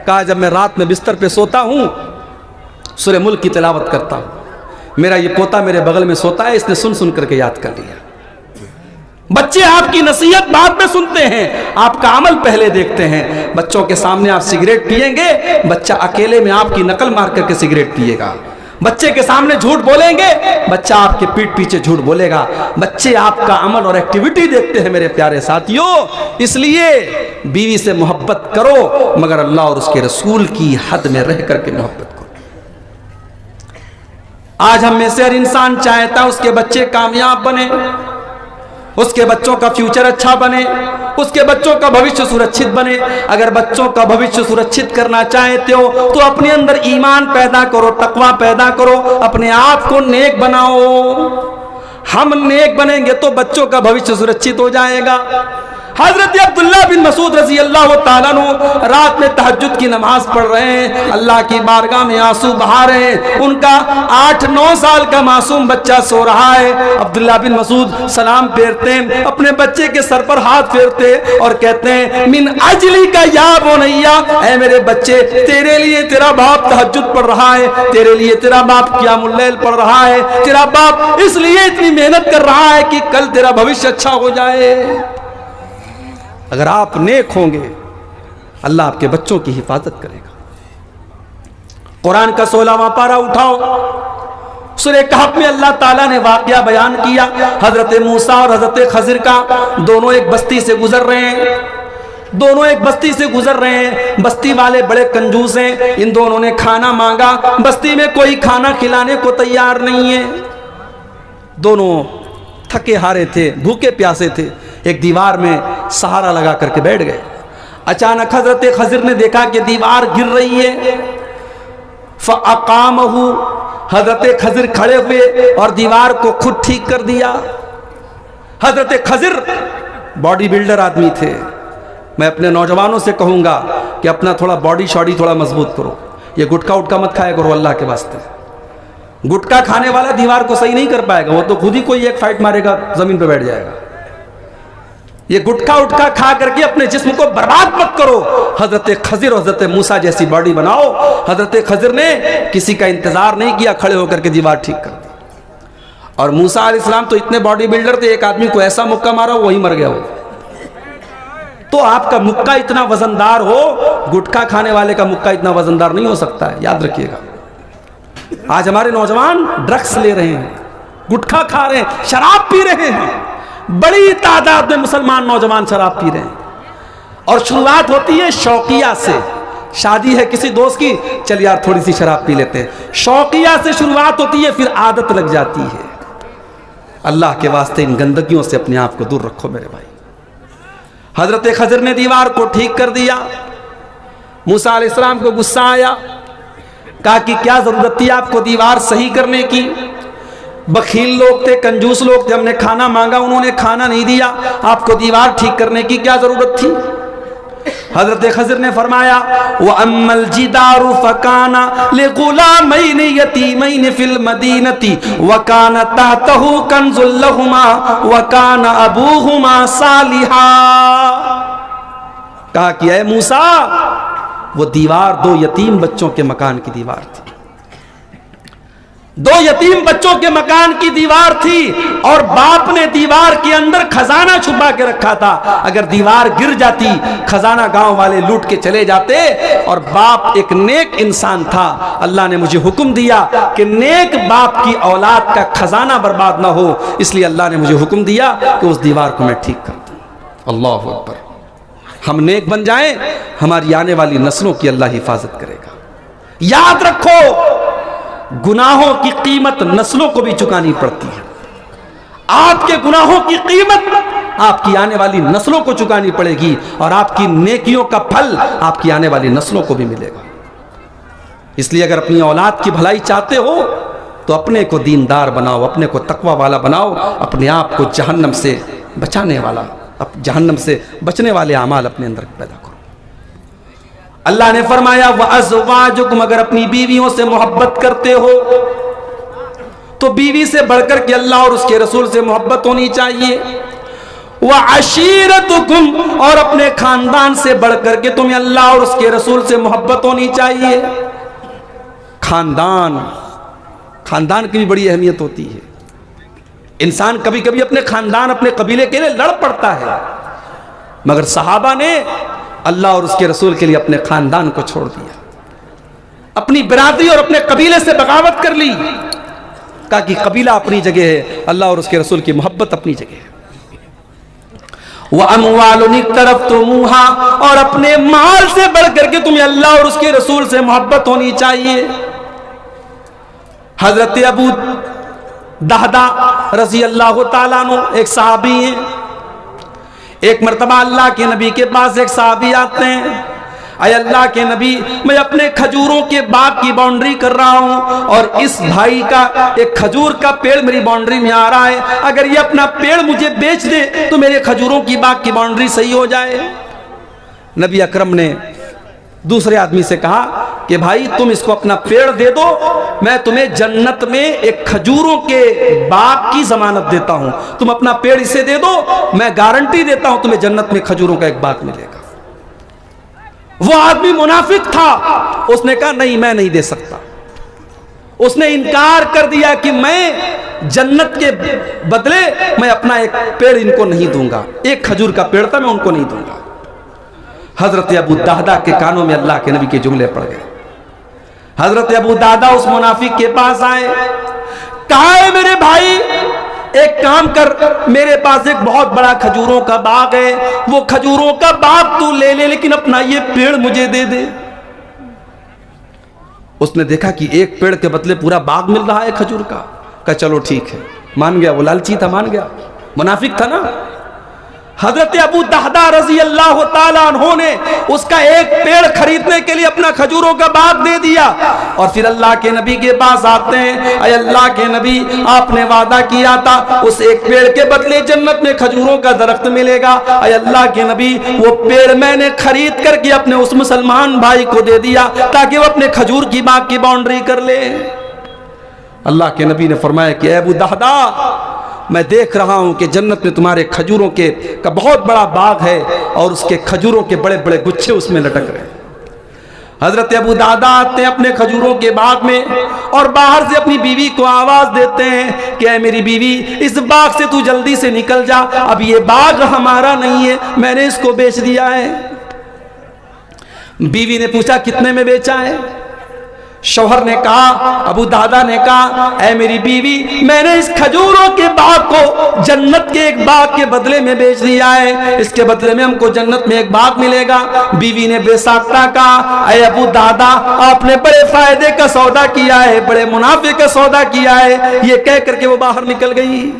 कहा जब मैं रात में बिस्तर पे सोता हूं सूरह मुल्क की तिलावत करता हूं, मेरा ये पोता मेरे बगल में सोता है, इसने सुन सुन करके याद कर लिया। बच्चे आपकी नसीहत बाद में सुनते हैं, आपका अमल पहले देखते हैं। बच्चों के सामने आप सिगरेट पिएंगे, बच्चा अकेले में आपकी नकल मार करके सिगरेट पिएगा। बच्चे के सामने झूठ बोलेंगे, बच्चा आपके पीठ पीछे झूठ बोलेगा। बच्चे आपका अमल और एक्टिविटी देखते हैं मेरे प्यारे साथियों। इसलिए बीवी से मोहब्बत करो मगर अल्लाह और उसके रसूल की हद में रह करके मोहब्बत करो। आज हम में से हर इंसान चाहता है उसके बच्चे कामयाब बने, उसके बच्चों का फ्यूचर अच्छा बने, उसके बच्चों का भविष्य सुरक्षित बने। अगर बच्चों का भविष्य सुरक्षित करना चाहते हो तो अपने अंदर ईमान पैदा करो, तकवा पैदा करो, अपने आप को नेक बनाओ। हम नेक बनेंगे तो बच्चों का भविष्य सुरक्षित हो जाएगा। हजरत अब्दुल्ला बिन मसूद रजी अल्लाह ताला अन्हु रात में तहज्जुद की नमाज पढ़ रहे हैं, अल्लाह की बारगाह में आंसू बहा रहे हैं। उनका 8-9 साल का मासूम बच्चा सो रहा है। अब्दुल्ला बिन मसूद सलाम फेरते हैं, अपने बच्चे के सर पर हाथ फेरते और कहते हैं मिन अजली का या बोनैया, ऐ मेरे बच्चे, तेरे लिए तेरा बाप तहज्जुद पढ़ रहा है, तेरे लिए तेरा बाप क़ियामुल लैल पढ़ रहा है, तेरा बाप इसलिए इतनी मेहनत कर रहा है कि कल तेरा भविष्य अच्छा हो जाए। अगर आप नेक होंगे अल्लाह आपके बच्चों की हिफाजत करेगा। कुरान का 16वां पारा उठाओ, सूरह कहफ में अल्लाह ताला ने वाकया बयान किया। हजरत मूसा और हजरत खजिर का, दोनों एक बस्ती से गुजर रहे हैं, दोनों एक बस्ती से गुजर रहे हैं। बस्ती वाले बड़े कंजूस हैं, इन दोनों ने खाना मांगा, बस्ती में कोई खाना खिलाने को तैयार नहीं है। दोनों थके हारे थे, भूखे प्यासे थे, एक दीवार में सहारा लगा करके बैठ गए। अचानक हजरत खजिर ने देखा कि दीवार गिर रही है। फ़अक़ामहु, हजरत खजिर खड़े हुए और दीवार को खुद ठीक कर दिया। हजरत खजिर बॉडी बिल्डर आदमी थे। मैं अपने नौजवानों से कहूंगा कि अपना थोड़ा बॉडी शॉडी थोड़ा मजबूत करो, ये गुटखा उटका मत खाया करो अल्लाह के वास्ते। गुटखा खाने वाला दीवार को सही नहीं कर पाएगा, वो तो खुद ही कोई एक फाइट मारेगा, जमीन पे बैठ जाएगा। ये गुटखा उटखा खा करके अपने जिस्म को बर्बाद मत करो। हजरत खजिर और हजरत मूसा जैसी बॉडी बनाओ। हजरत खजिर ने किसी का इंतजार नहीं किया, खड़े होकर के दीवार ठीक कर दी। और मूसा अलैहिस्सलाम तो इतने बॉडी बिल्डर थे, एक आदमी को ऐसा मुक्का मारा वही मर गया हो। तो आपका मुक्का इतना वजनदार हो, गुटखा खाने वाले का मुक्का इतना वजनदार नहीं हो सकता है, याद रखिएगा। आज हमारे नौजवान ड्रग्स ले रहे हैं, गुटखा खा रहे हैं, शराब पी रहे हैं, बड़ी तादाद में मुसलमान नौजवान शराब पी रहे हैं। और शुरुआत होती है शौकिया से। शादी है किसी दोस्त की, चल यार थोड़ी सी शराब पी लेते हैं, शौकिया से शुरुआत होती है, फिर आदत लग जाती है। अल्लाह के वास्ते इन गंदगियों से अपने आप को दूर रखो मेरे भाई। हजरत खजिर ने दीवार को ठीक कर दिया। मूसा अलैहिस्सलाम को गुस्सा आया, कहा कि क्या जरूरत थी आपको दीवार सही करने की? बखील लोग थे, कंजूस लोग थे, हमने खाना मांगा, उन्होंने खाना नहीं दिया, आपको दीवार ठीक करने की क्या जरूरत थी? हजरत खजिर ने फरमाया व अम्मल जिदारु फकाना लिगुलामैनि यतीमैनि फिल मदीनति व काना तहतहु कंजुल लहुमा व काना अबूहुमा सालिहा। कहा कि ऐ मूसा, वो दीवार 2 यतीम बच्चों के मकान की दीवार थी, 2 यतीम बच्चों के मकान की दीवार थी, और बाप ने दीवार के अंदर खजाना छुपा के रखा था। अगर दीवार गिर जाती, खजाना गांव वाले लूट के चले जाते। और बाप एक नेक इंसान था, अल्लाह ने मुझे हुक्म दिया कि नेक बाप की औलाद का खजाना बर्बाद ना हो, इसलिए अल्लाह ने मुझे हुक्म दिया कि उस दीवार को मैं ठीक कर दूं। अल्लाह अकबर। हम नेक बन जाएं, हमारी आने वाली नस्लों की अल्लाह हिफाजत करेगा। याद रखो, गुनाहों की कीमत नस्लों को भी चुकानी पड़ती है। आपके गुनाहों की कीमत आपकी आने वाली नस्लों को चुकानी पड़ेगी, और आपकी नेकियों का फल आपकी आने वाली नस्लों को भी मिलेगा। इसलिए अगर अपनी औलाद की भलाई चाहते हो तो अपने को दीनदार बनाओ, अपने को तकवा वाला बनाओ, अपने आप को जहन्नम से बचाने वाला, जहन्नम से बचने वाले अमाल अपने अंदर पैदा करो। अल्लाह ने फरमाया व अज़वाजुकुम, अगर अपनी बीवियों से मोहब्बत करते हो तो बीवी से बढ़कर के अल्लाह और उसके रसूल से मोहब्बत होनी चाहिए। व अशीरतुकुम, और अपने खानदान से बढ़कर के तुम्हें अल्लाह और उसके रसूल से मोहब्बत होनी चाहिए। खानदान की भी बड़ी अहमियत होती है। इंसान कभी कभी अपने खानदान, अपने कबीले के लिए लड़ पड़ता है, मगर सहाबा ने अल्लाह और उसके रसूल के लिए अपने खानदान को छोड़ दिया, अपनी बिरादरी और अपने कबीले से बगावत कर ली। कहा कि कबीला अपनी जगह है, अल्लाह और उसके रसूल की मोहब्बत अपनी जगह है। वह अमवालुन इक्तरफ्तुमूहा, और अपने माल से बढ़कर के तुम्हें अल्लाह और उसके रसूल से मोहब्बत होनी चाहिए। हजरत अबू दहदा रजी अल्लाह ताला अन्हु एक सहाबी हैं। एक मर्तबा अल्लाह के नबी के पास एक सहाबी आते हैं। अय अल्लाह के नबी, मैं अपने खजूरों के बाग की बाउंड्री कर रहा हूं और इस भाई का एक खजूर का पेड़ मेरी बाउंड्री में आ रहा है, अगर ये अपना पेड़ मुझे बेच दे तो मेरे खजूरों की बाग की बाउंड्री सही हो जाए। नबी अकरम ने दूसरे आदमी से कहा कि भाई तुम इसको अपना पेड़ दे दो, मैं तुम्हें जन्नत में एक खजूरों के बाग की जमानत देता हूं, तुम अपना पेड़ इसे दे दो, मैं गारंटी देता हूं तुम्हें जन्नत में खजूरों का एक बाग मिलेगा। वो आदमी मुनाफिक था, उसने कहा नहीं मैं नहीं दे सकता। उसने इनकार कर दिया कि मैं जन्नत के बदले मैं अपना एक पेड़ इनको नहीं दूंगा, एक खजूर का पेड़ था मैं उनको नहीं दूंगा। हजरत अबू दादा के कानों में अल्लाह के नबी के जुमले पड़ गए। हजरत अबू दादा उस मुनाफिक के पास आए, कहा है मेरे भाई एक काम कर, मेरे पास एक बहुत बड़ा खजूरों का बाग है, वो खजूरों का बाग तू ले ले, लेकिन अपना ये पेड़ मुझे दे दे। उसने देखा कि एक पेड़ के बदले पूरा बाग मिल रहा है खजूर का, कहा चलो ठीक है, मान गया। वो लालची था, मान गया, मुनाफिक था ना। हजरत अबू दहदा रजी अल्लाह ताला अन्हु ने उसका एक पेड़ खरीदने के लिए अपना खजूरों का बाग दे दिया और फिर अल्लाह के नबी के पास आते हैं, अय अल्लाह के नबी आपने वादा किया था उस एक पेड़ के बदले जन्नत में खजूरों का दरख्त मिलेगा। अय अल्लाह के नबी वो पेड़ मैंने खरीद करके अपने उस मुसलमान भाई को दे दिया ताकि वो अपने खजूर की बाग की बाउंड्री कर ले। अल्लाह के नबी ने फरमाया कि अबू दहदा मैं देख रहा हूं कि जन्नत में तुम्हारे खजूरों के का बहुत बड़ा बाग है और उसके खजूरों के बड़े बड़े गुच्छे उसमें लटक रहे हैं। हजरत अबू दादा आते हैं अपने खजूरों के बाग में और बाहर से अपनी बीवी को आवाज देते हैं कि ऐ मेरी बीवी इस बाग से तू जल्दी से निकल जा, अब ये बाग हमारा नहीं है, मैंने इसको बेच दिया है। बीवी ने पूछा कितने में बेचा है? शौहर ने कहा, अबू दादा ने कहा, ऐ मेरी बीवी मैंने इस खजूरों के बाग को जन्नत के एक बाग के बदले में बेच दिया है, इसके बदले में हमको जन्नत में एक बाग मिलेगा। बीवी ने बेसाख्ता कहा, ऐ अबू दादा आपने बड़े फायदे का सौदा किया है, बड़े मुनाफे का सौदा किया है। ये कह करके वो बाहर निकल गई।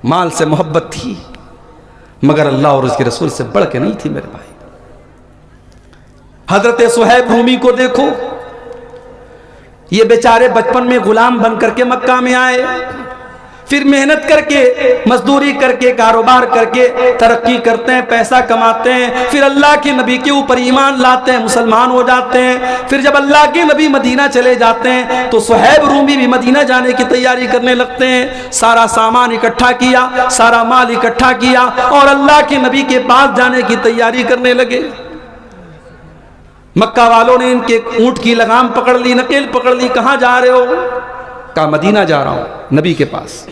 माल से मोहब्बत थी मगर अल्लाह और उसके रसूल से बढ़ के नहीं थी मेरे भाई। हजरत सुहैब रूमी को देखो, ये बेचारे बचपन में गुलाम बन करके मक्का में आए, फिर मेहनत करके मजदूरी करके कारोबार करके तरक्की करते हैं, पैसा कमाते हैं, फिर अल्लाह के नबी के ऊपर ईमान लाते हैं, मुसलमान हो जाते हैं। फिर जब अल्लाह के नबी मदीना चले जाते हैं तो सुहैब रूमी भी मदीना जाने की तैयारी करने लगते हैं। सारा सामान इकट्ठा किया, सारा माल इकट्ठा किया और अल्लाह के नबी के पास जाने की तैयारी करने लगे। मक्का वालों ने इनके ऊंट की लगाम पकड़ ली, नकेल पकड़ ली, कहां जा रहे हो? कहा मदीना जा रहा हूं नबी के पास।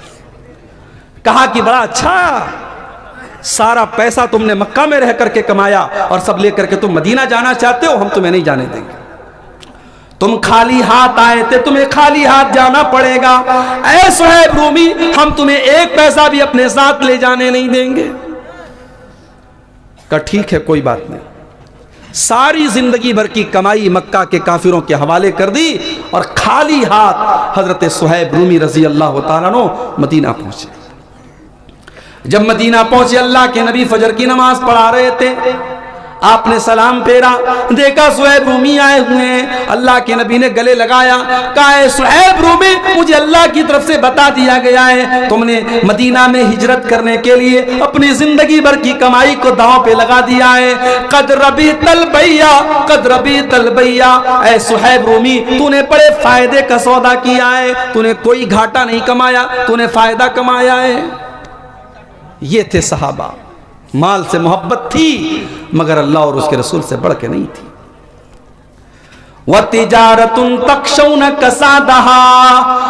कहा कि बड़ा अच्छा, सारा पैसा तुमने मक्का में रह करके कमाया और सब लेकर के तुम मदीना जाना चाहते हो, हम तुम्हें नहीं जाने देंगे। तुम खाली हाथ आए थे, तुम्हें खाली हाथ जाना पड़ेगा। ऐ सुहैब रूमी हम तुम्हें एक पैसा भी अपने साथ ले जाने नहीं देंगे। कहा ठीक है कोई बात नहीं। सारी जिंदगी भर की कमाई मक्का के काफिरों के हवाले कर दी और खाली हाथ हजरत सुहैब रूमी रजी अल्लाह तआला अन्हु मदीना पहुंचे। जब मदीना पहुंचे अल्लाह के नबी फजर की नमाज पढ़ा रहे थे, आपने सलाम फेरा, देखा सुहैब रूमी आए हुए हैं। अल्लाह के नबी ने गले लगाया, कहा सुहैब रूमी मुझे अल्लाह की तरफ से बता दिया गया है तुमने मदीना में हिजरत करने के लिए अपनी जिंदगी भर की कमाई को दांव पे लगा दिया है। कद रबी तलबैया, कद रबी तलबैया, ऐ सुहैब रूमी तूने बड़े फायदे का सौदा किया है, तूने कोई घाटा नहीं कमाया, तूने फायदा कमाया है। ये थे सहाबा, माल से मोहब्बत थी मगर अल्लाह और उसके रसूल से बढ़ के नहीं थी। व तिजारतुन तखशौन कसादहा,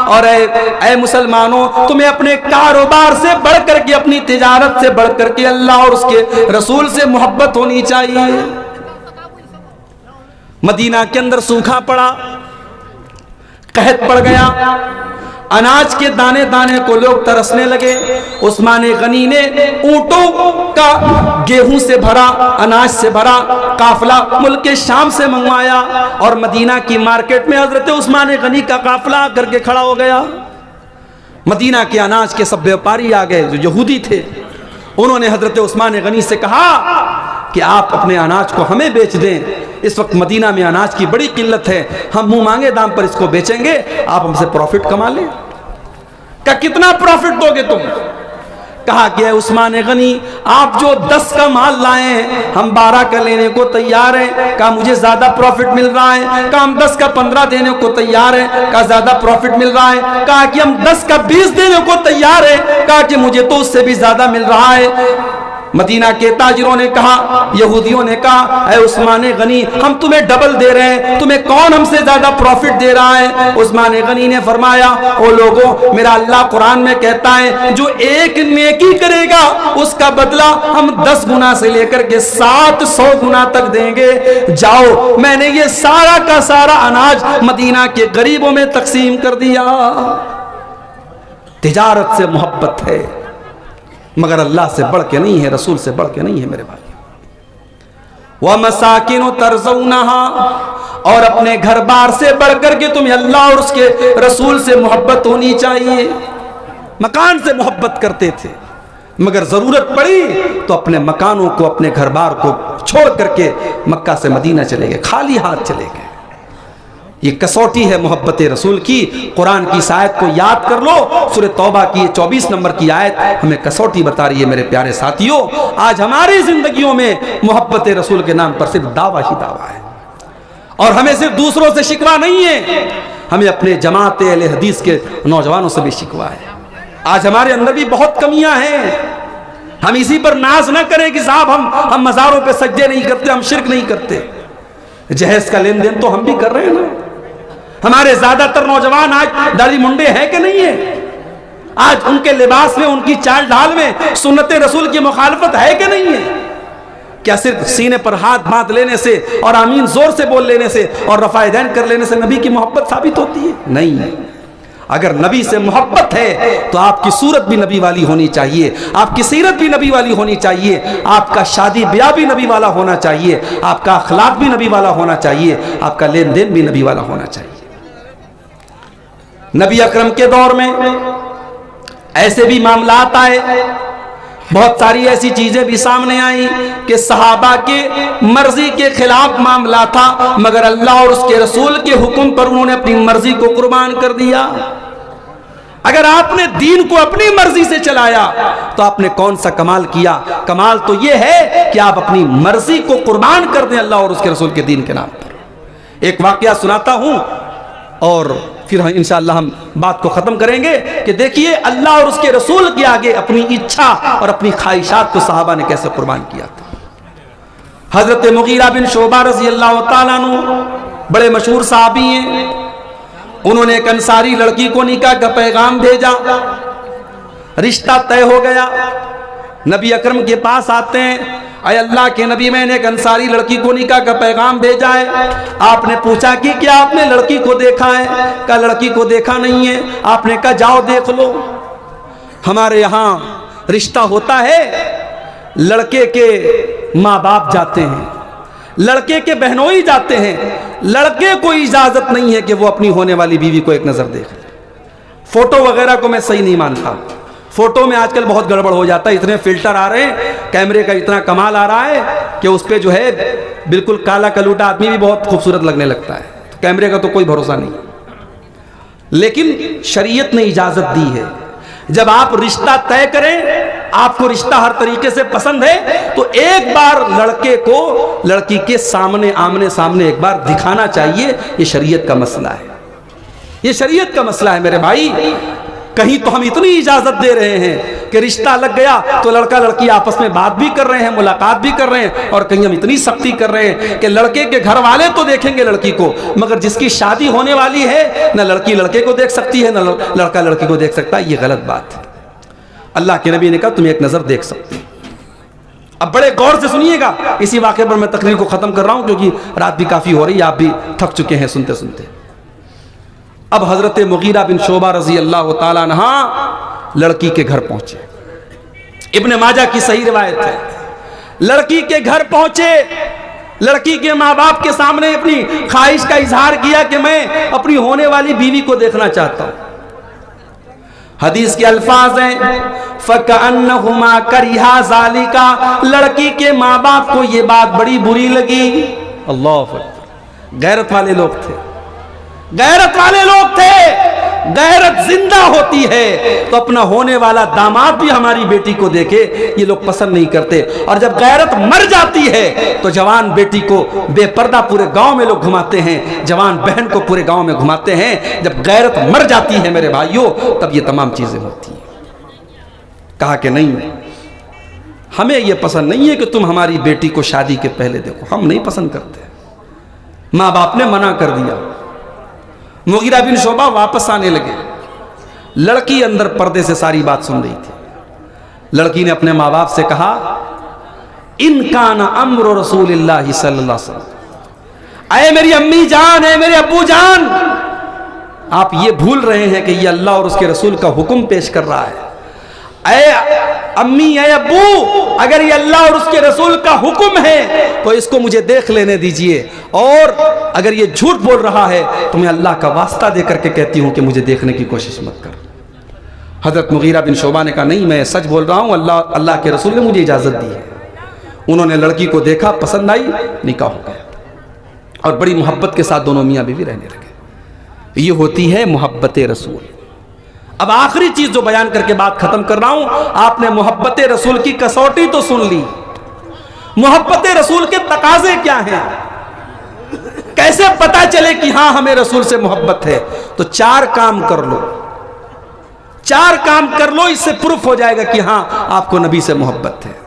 और ऐ मुसलमानों तुम्हें अपने कारोबार से बढ़ करके, अपनी तिजारत से बढ़ करके अल्लाह और उसके रसूल से मोहब्बत होनी चाहिए। मदीना के अंदर सूखा पड़ा, कहत पड़ गया, अनाज के दाने दाने को लोग तरसने लगे। उस्मान गनी ने ऊंटों का गेहूं से भरा, अनाज से भरा काफिला मुल्क के शाम से मंगवाया और मदीना की मार्केट में हजरत उस्मान गनी का काफिला करके खड़ा हो गया। मदीना के अनाज के सब व्यापारी आ गए जो यहूदी थे। उन्होंने हजरत उस्मान गनी से कहा कि आप अपने अनाज को हमें बेच दें, इस वक्त मदीना में अनाज की बड़ी किल्लत है, हम मुंह मांगे दाम पर इसको बेचेंगे, आप हमसे प्रॉफिट कमा लें। क्या कितना प्रॉफिट दोगे तुम? कहा कि उस्मान गनी आप जो 10 का माल लाए हैं हम 12 का लेने को तैयार हैं। कहा मुझे ज्यादा प्रॉफिट मिल रहा है। कहा हम 10 का 15 देने को तैयार हैं। कहा ज्यादा प्रॉफिट मिल रहा है। कहा कि हम 10 का 20 देने को तैयार हैं। कहा कि मुझे तो उससे भी ज्यादा मिल रहा है। मदीना के ताजिरों ने कहा, यहूदियों ने कहा, ऐ उस्मान गनी हम तुम्हें डबल दे रहे हैं, तुम्हें कौन हमसे ज्यादा प्रॉफिट दे रहा है? उस्मान गनी ने फरमाया, ओ लोगों, मेरा अल्लाह कुरान में कहता है जो एक नेकी करेगा उसका बदला हम 10 गुना से लेकर के 700 गुना तक देंगे। जाओ, मैंने ये सारा का सारा अनाज मदीना के गरीबों में तकसीम कर दिया। तिजारत से मोहब्बत है मगर अल्लाह से बढ़ के नहीं है, रसूल से बढ़ के नहीं है मेरे भाई। वह मसाकिन तरज़ौनहा, और अपने घर बार से बढ़ कर के तुम्हें अल्लाह और उसके रसूल से मोहब्बत होनी चाहिए। मकान से मोहब्बत करते थे मगर जरूरत पड़ी तो अपने मकानों को, अपने घर बार को छोड़ करके मक्का से मदीना चले गए, खाली हाथ चले गए। ये कसौटी है मोहब्बत रसूल की। कुरान की इस आयत को याद कर लो, सूरह तौबा की 24 नंबर की आयत हमें कसौटी बता रही है मेरे प्यारे साथियों। आज हमारी जिंदगियों में मोहब्बत रसूल के नाम पर सिर्फ दावा ही दावा है और हमें सिर्फ दूसरों से शिकवा नहीं है, हमें अपने जमात अहले हदीस के नौजवानों से भी शिकवा है। आज हमारे अंदर भी बहुत कमियां हैं। हम इसी पर नाज न करें कि साहब हम मज़ारों पे सज्जे नहीं करते, हम शिरक नहीं करते। जहेज का लेन देन तो हम भी कर रहे हैं ना। हमारे ज्यादातर नौजवान आज दाढ़ी मुंडे हैं कि नहीं है? आज उनके लिबास में, उनकी चाल ढाल में सुन्नत रसूल की मुखालफत है कि नहीं है? क्या सिर्फ सीने पर हाथ बांध लेने से और आमीन जोर से बोल लेने से और रफ़ाएदैन कर लेने से नबी की मोहब्बत साबित होती है? नहीं। अगर नबी से मोहब्बत है तो आपकी सूरत भी नबी वाली होनी चाहिए, आपकी सीरत भी नबी वाली होनी चाहिए, आपका शादी ब्याह भी नबी वाला होना चाहिए, आपका अखलाक भी नबी वाला होना चाहिए, आपका लेन देन भी नबी वाला होना चाहिए। नबी अकरम के दौर में ऐसे भी मामलात आए, बहुत सारी ऐसी चीजें भी सामने आई कि सहाबा के मर्जी के खिलाफ मामला था मगर अल्लाह और उसके रसूल के हुक्म पर उन्होंने अपनी मर्जी को कुर्बान कर दिया। अगर आपने दीन को अपनी मर्जी से चलाया तो आपने कौन सा कमाल किया? कमाल तो यह है कि आप अपनी मर्जी को कुर्बान कर दें अल्लाह और उसके रसूल के दीन के नाम पर। एक वाकया सुनाता हूं और फिर इंशाअल्लाह हम बात को ख़त्म करेंगे कि देखिए अल्लाह और उसके रसूल के आगे अपनी इच्छा और अपनी ख्वाहिशात को सहाबा ने कैसे कुर्बान किया था। हज़रत मुगीरा बिन शोबा रज़ी अल्लाह तआला अन्हु बड़े मशहूर सहाबी हैं। उन्होंने एक अंसारी लड़की को निकाह का पैगाम भेजा, रिश्ता तय हो गया। नबी अकरम के पास आते हैं, अय अल्लाह के नबी, मैंने एक अंसारी लड़की को निकाह का पैगाम भेजा है। आपने पूछा कि क्या आपने लड़की को देखा है? कहा लड़की को देखा नहीं है। आपने कहा जाओ देख लो। हमारे यहाँ रिश्ता होता है, लड़के के माँ बाप जाते हैं, लड़के के बहनोई जाते हैं, लड़के को इजाजत नहीं है कि वो अपनी होने वाली बीवी को एक नजर देख ले। फोटो वगैरह को मैं सही नहीं मानता। फोटो में आजकल बहुत गड़बड़ हो जाता है, इतने फिल्टर आ रहे हैं, कैमरे का इतना कमाल आ रहा है कि उस पर जो है बिल्कुल काला कलूटा आदमी भी बहुत खूबसूरत लगने लगता है। तो कैमरे का तो कोई भरोसा नहीं। लेकिन शरीयत ने इजाजत दी है, जब आप रिश्ता तय करें, आपको रिश्ता हर तरीके से पसंद है तो एक बार लड़के को लड़की के सामने, आमने सामने एक बार दिखाना चाहिए। ये शरीयत का मसला है, ये शरीयत का मसला है मेरे भाई। कहीं तो हम इतनी इजाजत दे रहे हैं कि रिश्ता लग गया तो लड़का लड़की आपस में बात भी कर रहे हैं, मुलाकात भी कर रहे हैं, और कहीं हम इतनी सख्ती कर रहे हैं कि लड़के के घर वाले तो देखेंगे लड़की को मगर जिसकी शादी होने वाली है न लड़की लड़के को देख सकती है न लड़का लड़की को देख सकता है। ये गलत बात है। अल्लाह के नबी ने कहा तुम एक नजर देख सकते। अब बड़े गौर से सुनिएगा, इसी वाक़े पर मैं तकरीर को खत्म कर रहा हूं क्योंकि रात भी काफी हो रही है, आप भी थक चुके हैं सुनते सुनते। अब हजरत मुगीरा बिन शोबा रजी अल्लाह तआला अन्हा लड़की के घर पहुंचे। इब्ने माजा की सही रिवायत है। लड़की के घर पहुंचे, लड़की के माँ बाप के सामने अपनी ख्वाहिश का इजहार किया कि मैं अपनी होने वाली बीवी को देखना चाहता हूं। हदीस के अल्फाज हैं फकअन्नहुमा करिहा ज़ालिका, लड़की के माँ बाप को ये बात बड़ी बुरी लगी। अल्लाह अकबर। गैरत वाले लोग थे, गैरत वाले लोग थे। गैरत जिंदा होती है तो अपना होने वाला दामाद भी हमारी बेटी को देखे, ये लोग पसंद नहीं करते। और जब गैरत मर जाती है तो जवान बेटी को बेपर्दा पूरे गांव में लोग घुमाते हैं, जवान बहन को पूरे गांव में घुमाते हैं। जब गैरत मर जाती है मेरे भाइयों, तब ये तमाम चीजें होती हैं। कहा कि नहीं, हमें यह पसंद नहीं है कि तुम हमारी बेटी को शादी के पहले देखो, हम नहीं पसंद करते। माँ बाप ने मना कर दिया। मुगीरा बिन शोबा वापस आने लगे। लड़की अंदर पर्दे से सारी बात सुन रही थी। लड़की ने अपने माँ बाप से कहा, इनकाना अम्र रसूलिल्लाहि सल्लल्लाहु अलैहि वसल्लम, अये मेरी अम्मी जान, है मेरे अब्बू जान, आप ये भूल रहे हैं कि ये अल्लाह और उसके रसूल का हुक्म पेश कर रहा है। अये अम्मी, अये अब्बू, अगर ये अल्लाह और उसके रसूल का हुक्म है तो इसको मुझे देख लेने दीजिए, और अगर ये झूठ बोल रहा है तो मैं अल्लाह का वास्ता दे करके कहती हूं कि मुझे देखने की कोशिश मत कर। हजरत मुगीरा बिन शोबा ने कहा, नहीं, मैं सच बोल रहा हूं, अल्लाह के रसूल ने मुझे इजाजत दी है। उन्होंने लड़की को देखा, पसंद आई, निकाह हो गया और बड़ी मोहब्बत के साथ दोनों मियाँ बीवी रहने लगे। ये होती है मोहब्बत रसूल। अब आखिरी चीज जो बयान करके बात खत्म कर रहा हूं, आपने मोहब्बत रसूल की कसौटी तो सुन ली, मोहब्बत रसूल के तकाजे क्या हैं, कैसे पता चले कि हां हमें रसूल से मोहब्बत है। तो 4 काम कर लो, 4 काम कर लो, इससे प्रूफ हो जाएगा कि हां आपको नबी से मोहब्बत है।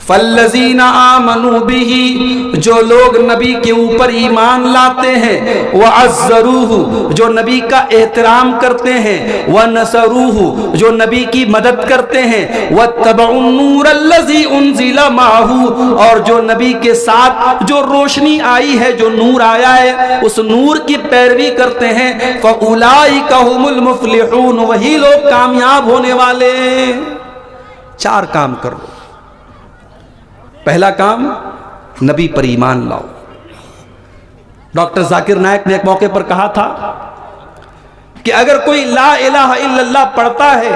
फल्लज़ीना आमनू बिही, जो लोग नबी के ऊपर ईमान लाते हैं, व अज़्ज़रूहु, जो नबी का एहतराम करते हैं, व नसरूहु, जो नबी की मदद करते हैं, व तबउन नूरल्लज़ी उनज़िला माहू, और जो नबी के साथ जो रोशनी आई है, जो नूर आया है, उस नूर की पैरवी करते हैं, फ़उलाइका हुमुल मुफ़्लिहून, वही लोग कामयाब होने वाले। 4 काम कर लो। पहला काम, नबी पर ईमान लाओ। डॉक्टर जाकिर नायक ने एक मौके पर कहा था कि अगर कोई ला इलाहा इल्लल्लाह पढ़ता है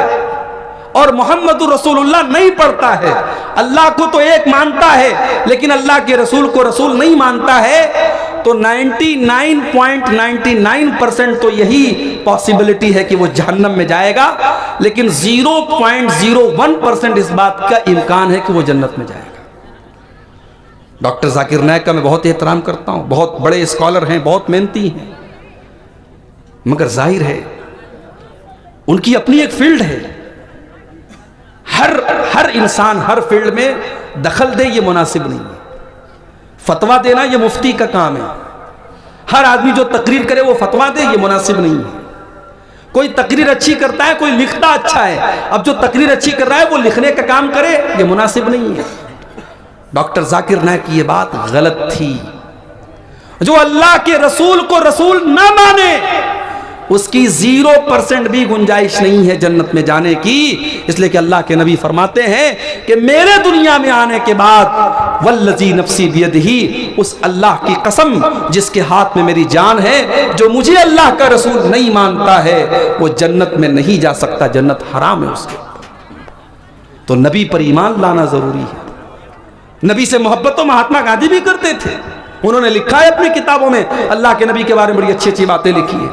और मोहम्मदुर रसूलुल्लाह नहीं पढ़ता है, अल्लाह को तो एक मानता है लेकिन अल्लाह के रसूल को रसूल नहीं मानता है, तो 99.99% तो यही पॉसिबिलिटी है कि वो जहन्नम में जाएगा, लेकिन 0.01% इस बात का इम्कान है कि वो जन्नत में जाएगा। डॉक्टर जाकिर नायक का मैं बहुत एहतराम करता हूं, बहुत बड़े स्कॉलर हैं, बहुत मेहनती हैं, मगर जाहिर है उनकी अपनी एक फील्ड है। हर इंसान हर फील्ड में दखल दे ये मुनासिब नहीं है। फतवा देना ये मुफ्ती का काम है। हर आदमी जो तकरीर करे वो फतवा दे, ये मुनासिब नहीं है। कोई तकरीर अच्छी करता है, कोई लिखता अच्छा है, अब जो तकरीर अच्छी कर रहा है वो लिखने का काम करे, ये मुनासिब नहीं है। डॉक्टर जाकिर नायक की ये बात गलत थी। जो अल्लाह के रसूल को रसूल ना माने, उसकी 0% भी गुंजाइश नहीं है जन्नत में जाने की। इसलिए कि अल्लाह के नबी फरमाते हैं कि मेरे दुनिया में आने के बाद, वल्लज़ी नफ्सी बियदिही, उस अल्लाह की कसम जिसके हाथ में मेरी जान है, जो मुझे अल्लाह का रसूल नहीं मानता है वो जन्नत में नहीं जा सकता, जन्नत हराम है उसके। तो नबी पर ईमान लाना जरूरी है। नबी से मोहब्बत तो महात्मा गांधी भी करते थे, उन्होंने लिखा है अपनी किताबों में, अल्लाह के नबी के बारे में बड़ी अच्छी अच्छी बातें लिखी है,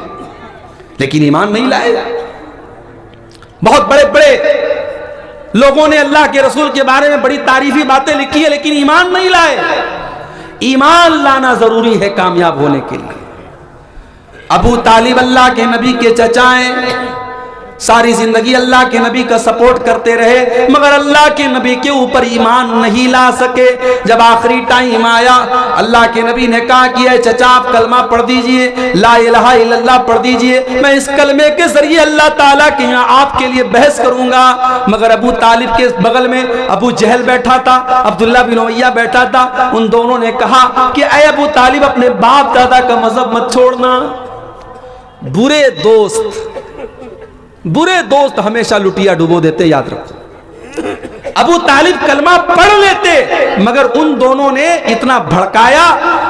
लेकिन ईमान नहीं लाए। बहुत बड़े बड़े लोगों ने अल्लाह के रसूल के बारे में बड़ी तारीफी बातें लिखी है, लेकिन ईमान नहीं लाए। ईमान लाना जरूरी है कामयाब होने के लिए। अबू तालिब अल्लाह के नबी के चचाएं, सारी जिंदगी अल्लाह के नबी का सपोर्ट करते रहे, मगर अल्लाह के नबी के ऊपर ईमान नहीं ला सके। जब आखिरी टाइम आया, अल्लाह के नबी ने कहा कि ऐ चचा आप कलमा पढ़ दीजिए, ला इलाहा इल्लल्लाह पढ़ दीजिए, मैं इस कलमे के जरिए अल्लाह ताला के यहाँ आपके लिए बहस करूंगा। मगर अबू तालिब के बगल में अबू जहल बैठा था, अब्दुल्ला बिन उमैया बैठा था। उन दोनों ने कहा कि ऐ अबू तालिब अपने बाप दादा का मजहब मत छोड़ना। बुरे दोस्त हमेशा लुटिया डुबो देते, याद रखो। अबू तालिब कलमा पढ़ लेते मगर उन दोनों ने इतना भड़काया,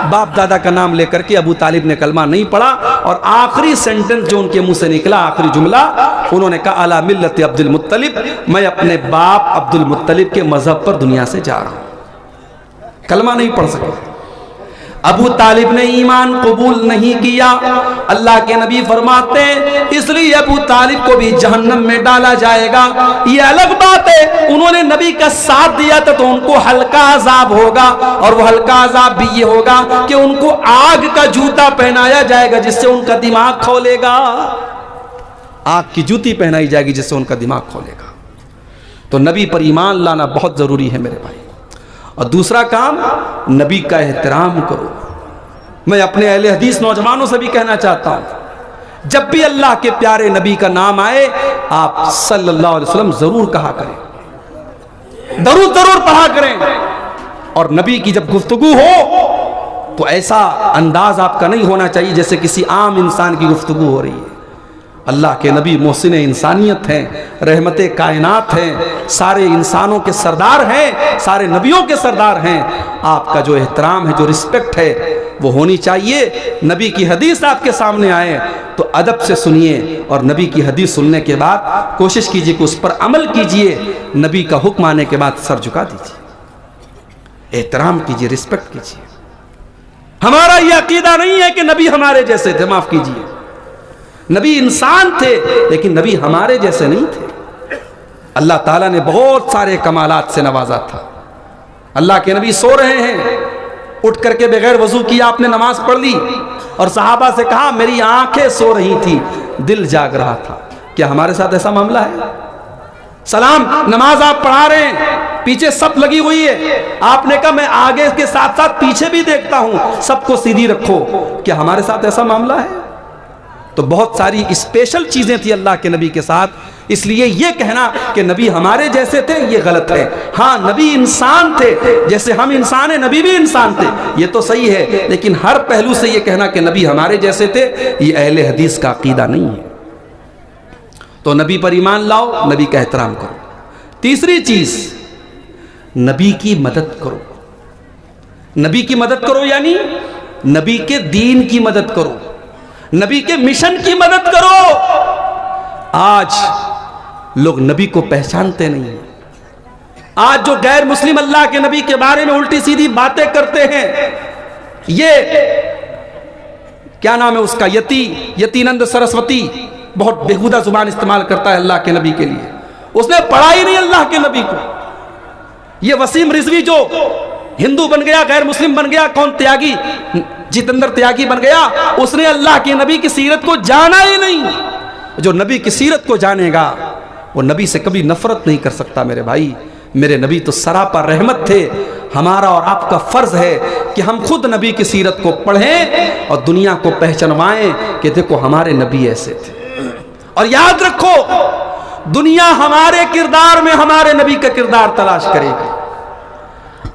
बाप दादा का नाम लेकर के अबू तालिब ने कलमा नहीं पढ़ा, और आखिरी सेंटेंस जो उनके मुंह से निकला, आखिरी जुमला, उन्होंने कहा अला मिल्लत अब्दुल मुत्तलिब, मैं अपने बाप अब्दुल मुत्तलिब के मजहब पर दुनिया से जा रहा हूं। कलमा नहीं पढ़ सके। अबू तालिब ने ईमान कबूल नहीं किया। अल्लाह के नबी फरमाते हैं इसलिए अबू तालिब को भी जहन्नम में डाला जाएगा। ये अलग बात है, उन्होंने नबी का साथ दिया था तो उनको हल्का अजाब होगा, और वो हल्का अजाब भी ये होगा कि उनको आग का जूता पहनाया जाएगा जिससे उनका दिमाग खोलेगा। आग की जूती पहनाई जाएगी जिससे उनका दिमाग खोलेगा। तो नबी पर ईमान लाना बहुत जरूरी है मेरे भाई। और दूसरा काम, नबी का एहतराम करो। मैं अपने अहले हदीस नौजवानों से भी कहना चाहता हूं, जब भी अल्लाह के प्यारे नबी का नाम आए आप सल्लल्लाहु अलैहि वसल्लम जरूर कहा करें, जरूर पढ़ा करें। और नबी की जब गुफ्तगू हो तो ऐसा अंदाज आपका नहीं होना चाहिए जैसे किसी आम इंसान की गुफ्तगू हो रही है। अल्लाह के नबी मोहसिन इंसानियत हैं, रहमत कायनात हैं, सारे इंसानों के सरदार हैं, सारे नबियों के सरदार हैं। आपका जो एहतराम है, जो रिस्पेक्ट है, वो होनी चाहिए। नबी की हदीस आपके सामने आए तो अदब से सुनिए, और नबी की हदीस सुनने के बाद कोशिश कीजिए कि उस पर अमल कीजिए। नबी का हुक्म आने के बाद सर झुका दीजिए, एहतराम कीजिए, रिस्पेक्ट कीजिए। हमारा यह अकीदा नहीं है कि नबी हमारे जैसे थे, माफ कीजिए, नबी इंसान थे लेकिन नबी हमारे जैसे नहीं थे। अल्लाह ताला ने बहुत सारे कमालात से नवाजा था। अल्लाह के नबी सो रहे हैं, उठ करके बगैर वजू किया आपने नमाज पढ़ ली, और सहाबा से कहा मेरी आंखें सो रही थी, दिल जाग रहा था। क्या हमारे साथ ऐसा मामला है? सलाम नमाज आप पढ़ा रहे हैं, पीछे सब लगी हुई है, आपने कहा मैं आगे के साथ साथ पीछे भी देखता हूं, सबको सीधी रखो। क्या हमारे साथ ऐसा मामला है? तो बहुत सारी स्पेशल चीजें थी अल्लाह के नबी के साथ, इसलिए यह कहना कि नबी हमारे जैसे थे ये गलत है। हाँ, नबी इंसान थे, जैसे हम इंसान हैं नबी भी इंसान थे, ये तो सही है, लेकिन हर पहलू से यह कहना कि नबी हमारे जैसे थे, ये अहले हदीस का अकीदा नहीं है। तो नबी पर ईमान लाओ, नबी का एहतराम करो। तीसरी चीज, नबी की मदद करो। नबी की मदद करो यानी नबी के दीन की मदद करो, नबी के मिशन की मदद करो। आज लोग नबी को पहचानते नहीं हैं। आज जो गैर मुस्लिम अल्लाह के नबी के बारे में उल्टी सीधी बातें करते हैं, ये क्या नाम है उसका, यतीनंद सरस्वती, बहुत बेहुदा जुबान इस्तेमाल करता है अल्लाह के नबी के लिए। उसने पढ़ा ही नहीं अल्लाह के नबी को। ये वसीम रिजवी जो हिंदू बन गया, गैर मुस्लिम बन गया, कौन त्यागी, जितेंद्र त्यागी बन गया, उसने अल्लाह के नबी की सीरत को जाना ही नहीं। जो नबी की सीरत को जानेगा वो नबी से कभी नफरत नहीं कर सकता। मेरे भाई, मेरे नबी तो सरापा रहमत थे। हमारा और आपका फर्ज है कि हम खुद नबी की सीरत को पढ़ें और दुनिया को पहचानवाएं कि देखो हमारे नबी ऐसे थे। और याद रखो, दुनिया हमारे किरदार में हमारे नबी का किरदार तलाश करेगी।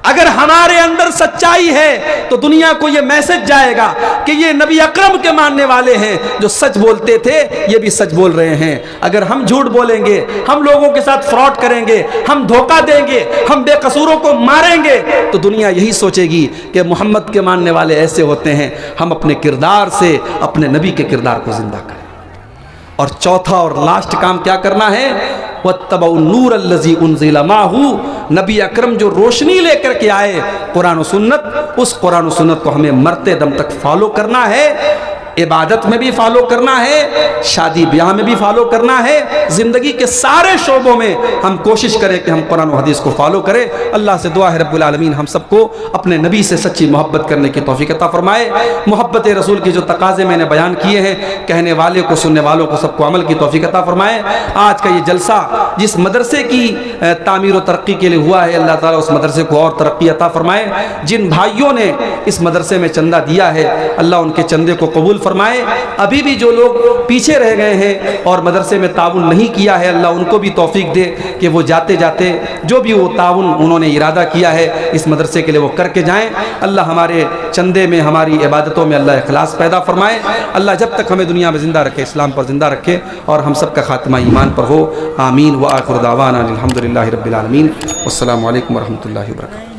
अगर हमारे अंदर सच्चाई है तो दुनिया को यह मैसेज जाएगा कि ये नबी अकरम के मानने वाले हैं, जो सच बोलते थे ये भी सच बोल रहे हैं। अगर हम झूठ बोलेंगे, हम लोगों के साथ फ्रॉड करेंगे, हम धोखा देंगे, हम बेकसूरों को मारेंगे, तो दुनिया यही सोचेगी कि मोहम्मद के मानने वाले ऐसे होते हैं। हम अपने किरदार से अपने नबी के किरदार को जिंदा करें। और चौथा और लास्ट काम क्या करना है, वत्तबउ नूर अल्लज़ी उन्ज़िला माहू, नबी अकरम जो रोशनी लेकर के आए कुरान और सुन्नत, उस कुरान और सुन्नत को हमें मरते दम तक फॉलो करना है। इबादत में भी फॉलो करना है, शादी ब्याह में भी फॉलो करना है, जिंदगी के सारे शोबों में हम कोशिश करें कि हम कुरान और हदीस को फॉलो करें। अल्लाह से दुआ है रब्बुल आलमीन हम सबको अपने नबी से सच्ची मोहब्बत करने की तौफीक अता फरमाए। मोहब्बत रसूल के जो तकाजे मैंने बयान किए हैं, कहने वाले को सुनने वालों को सबको अमल की तौफीक अता फरमाए। आज का ये जलसा जिस मदरसे की तामीर और तरक्की के लिए हुआ है, अल्लाह ताला उस मदरसे को और तरक्की अता फरमाए। जिन भाइयों ने इस मदरसे में चंदा दिया है, अल्लाह उनके चंदे को कबूल फरमाए। अभी भी जो लोग पीछे रह गए हैं और मदरसे में ताउन नहीं किया है, अल्लाह उनको भी तौफीक दे कि वो जाते जाते जो भी वो ताउन उन्होंने इरादा किया है इस मदरसे के लिए वो करके जाएं। अल्लाह हमारे चंदे में, हमारी इबादतों में अल्लाह इखलास पैदा फरमाए। अल्लाह जब तक हमें दुनिया में ज़िंदा रखे, इस्लाम पर ज़िंदा रखे और हम सब का खात्मा ईमान पर हो। आमीन व आखिर दावाना अल्हम्दुलिल्लाहि रब्बिल आलमीन। अस्सलामु अलैकुम व रहमतुल्लाहि व बरकातहू।